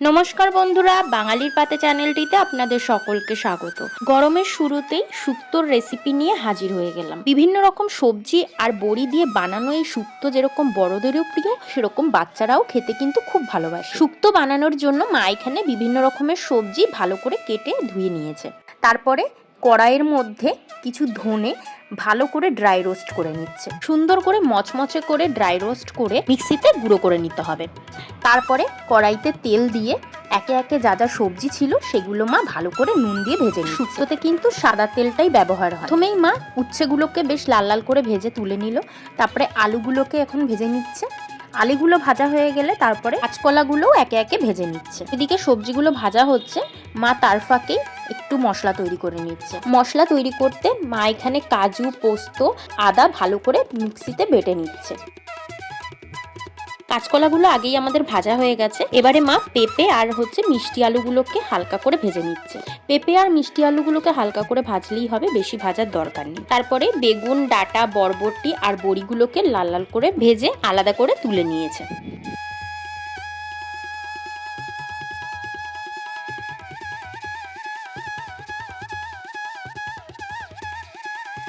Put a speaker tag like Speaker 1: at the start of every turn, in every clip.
Speaker 1: নমস্কার বন্ধুরা, বাঙালির পাতে চ্যানেলটিতে আপনাদের সকলকে স্বাগত। গরমের শুরুতেই শুক্তোর রেসিপি নিয়ে হাজির হয়ে গেলাম। বিভিন্ন রকম সবজি আর বড়ি দিয়ে বানানো এই শুক্তো যেরকম বড়দেরও প্রিয়, সেরকম বাচ্চারাও খেতে কিন্তু খুব ভালোবাসে। শুক্তো বানানোর জন্য মা এখানে বিভিন্ন রকমের সবজি ভালো করে কেটে ধুয়ে নিয়েছে। তারপরে কড়াইয়ের মধ্যে কিছু ধনে ভালো করে ড্রাই রোস্ট করে নিচ্ছে। সুন্দর করে মচমচে করে ড্রাই রোস্ট করে মিক্সিতে গুঁড়ো করে নিতে হবে। তারপরে কড়াইতে তেল দিয়ে একে একে যা যা সবজি ছিল সেগুলো মা ভালো করে নুন দিয়ে ভেজে নিচ্ছে। শুক্তোতে কিন্তু সাদা তেলটাই ব্যবহার হয়। প্রথমেই মা উচ্ছেগুলোকে বেশ লাল লাল করে ভেজে তুলে নিল। তারপরে আলুগুলোকে এখন ভেজে নিচ্ছে। আলুগুলো ভাজা হয়ে গেলে তারপরে কাঁচকলাগুলোও একে একে ভেজে নিচ্ছে। এদিকে সবজিগুলো ভাজা হচ্ছে, মা তার ফাঁকেই একটু মশলা তৈরি করে নিচ্ছে। মশলা তৈরি করতে মা এখানে কাজু, পোস্ত, আদা ভালো করে মিক্সিতে বেটে নিচ্ছে। কাঁচকলাগুলো আগেই আমাদের ভাজা হয়ে গেছে। এবারে মা পেঁপে আর মিষ্টি আলুগুলোকে হালকা করে ভেজে নিচ্ছে। পেঁপে আর মিষ্টি আলুগুলোকে হালকা করে ভাজলেই হবে, বেশি ভাজার দরকার নেই। তারপরে বেগুন, ডাঁটা, বরবটি আর বড়িগুলোকে লাল লাল করে ভেজে আলাদা করে তুলে নিয়েছে।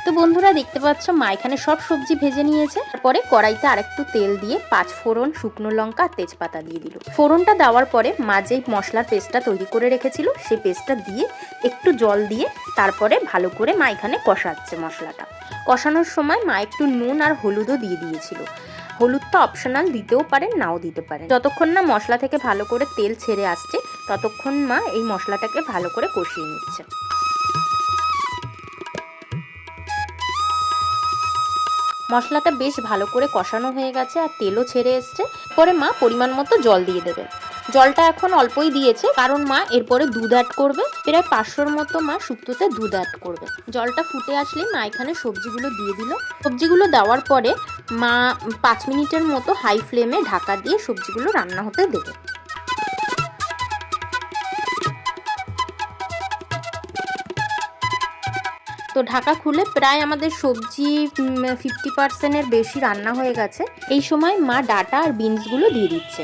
Speaker 1: তো বন্ধুরা, দেখতে পাচ্ছ মা এখানে সব সবজি ভেজে নিয়েছে। তারপরে কড়াইতে আরেকটু তেল দিয়ে 5 ফোড়ন, শুকনো লঙ্কা, তেজপাতা দিয়ে দিল। ফোড়নটা দেওয়ার পরে মা যেই মশলার পেস্টটা তৈরি করে রেখেছিল সেই পেস্টটা দিয়ে একটু জল দিয়ে তারপরে ভালো করে মা এখানে কষাচ্ছে মশলাটা। কষানোর সময় মা একটু নুন আর হলুদও দিয়ে দিয়েছিল। হলুদটা অপশনাল, দিতেও পারেন নাও দিতে পারেন। যতক্ষণ না মশলা থেকে ভালো করে তেল ছেড়ে আসছে ততক্ষণ মা এই মশলাটাকে ভালো করে কষিয়ে নিচ্ছে। মশলাটা বেশ ভালো করে কষানো হয়ে গেছে আর তেলও ছেড়ে এসছে। পরে মা পরিমাণ মতো জল দিয়ে দেবে। জলটা এখন অল্পই দিয়েছে, কারণ মা এরপরে দুধ অ্যাড করবে। প্রায় 500-র মতো মা শুক্তোতে দুধ অ্যাড করবে। জলটা ফুটে আসলেই মা এখানে সবজিগুলো দিয়ে দিল। সবজিগুলো দেওয়ার পরে মা 5 মিনিটের মতো হাই ফ্লেমে ঢাকা দিয়ে সবজিগুলো রান্না হতে দেবে। তো ঢাকা খুলে প্রায় আমাদের সবজি 50%-এর বেশি রান্না হয়ে গেছে। এই সময় মা ডাঁটা আর বিনসগুলো দিয়ে দিচ্ছে।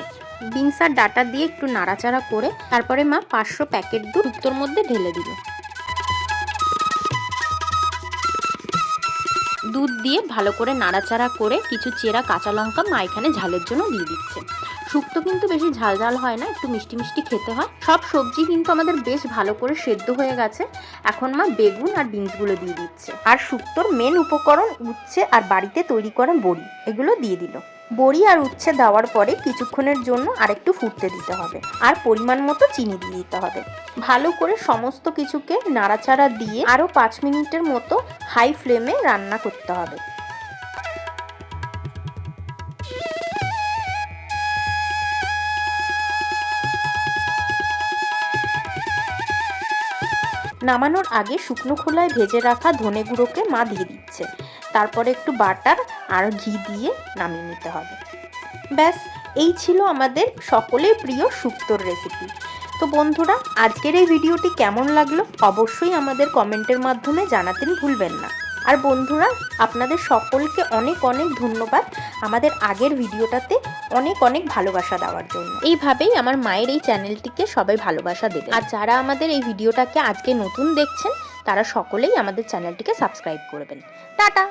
Speaker 1: বিনস আর ডাঁটা দিয়ে একটু নাড়াচাড়া করে তারপরে মা 500 প্যাকেট দুধ শুক্তোর মধ্যে ঢেলে দিল। দুধ দিয়ে ভালো করে নাড়াচাড়া করে কিছু চেরা কাঁচা লঙ্কা মা এখানে ঝালের জন্য দিয়ে দিচ্ছে। শুক্তো কিন্তু বেশি ঝাল ঝাল হয় না, একটু মিষ্টি মিষ্টি খেতে হয়। সব সবজি কিন্তু আমাদের বেশ ভালো করে সেদ্ধ হয়ে গেছে। এখন মা বেগুন আর বিনসগুলো দিয়ে দিচ্ছে। আর শুক্তোর মেন উপকরণ উচ্ছে আর বাড়িতে তৈরি করা বড়ি, এগুলো দিয়ে দিল। বড়ি আর উচ্ছে দেওয়ার পরে কিছুক্ষণের জন্য আরেকটু ফুটতে দিতে হবে আর পরিমাণ মতো চিনি দিয়ে দিতে হবে। ভালো করে সমস্ত কিছুকে নাড়াচাড়া দিয়ে আরও 5 মিনিটের মতো হাই ফ্লেমে রান্না করতে হবে। নামানোর আগে শুকনো খোলায় ভেজে রাখা ধনে গুঁড়োকে মা দিয়ে দিচ্ছে। তারপরে একটু বাটার আর ঘি দিয়ে নামিয়ে নিতে হবে। ব্যাস, এই ছিল আমাদের সকলের প্রিয় শুক্তোর রেসিপি। তো বন্ধুরা, আজকের এই ভিডিওটি কেমন লাগলো অবশ্যই আমাদের কমেন্টের মাধ্যমে জানাতে ভুলবেন না। আর বন্ধুরা, আপনাদের সকলকে অনেক অনেক ধন্যবাদ আমাদের আগের ভিডিওটাতে অনেক অনেক ভালোবাসা দেওয়ার জন্য। এইভাবেই আমার মায়ের এই চ্যানেলটিকে সবাই ভালোবাসা দেবে। আর যারা আমাদের এই ভিডিওটাকে আজকে নতুন দেখছেন তারা সকলেই আমাদের চ্যানেলটিকে সাবস্ক্রাইব করবেন। টাটা।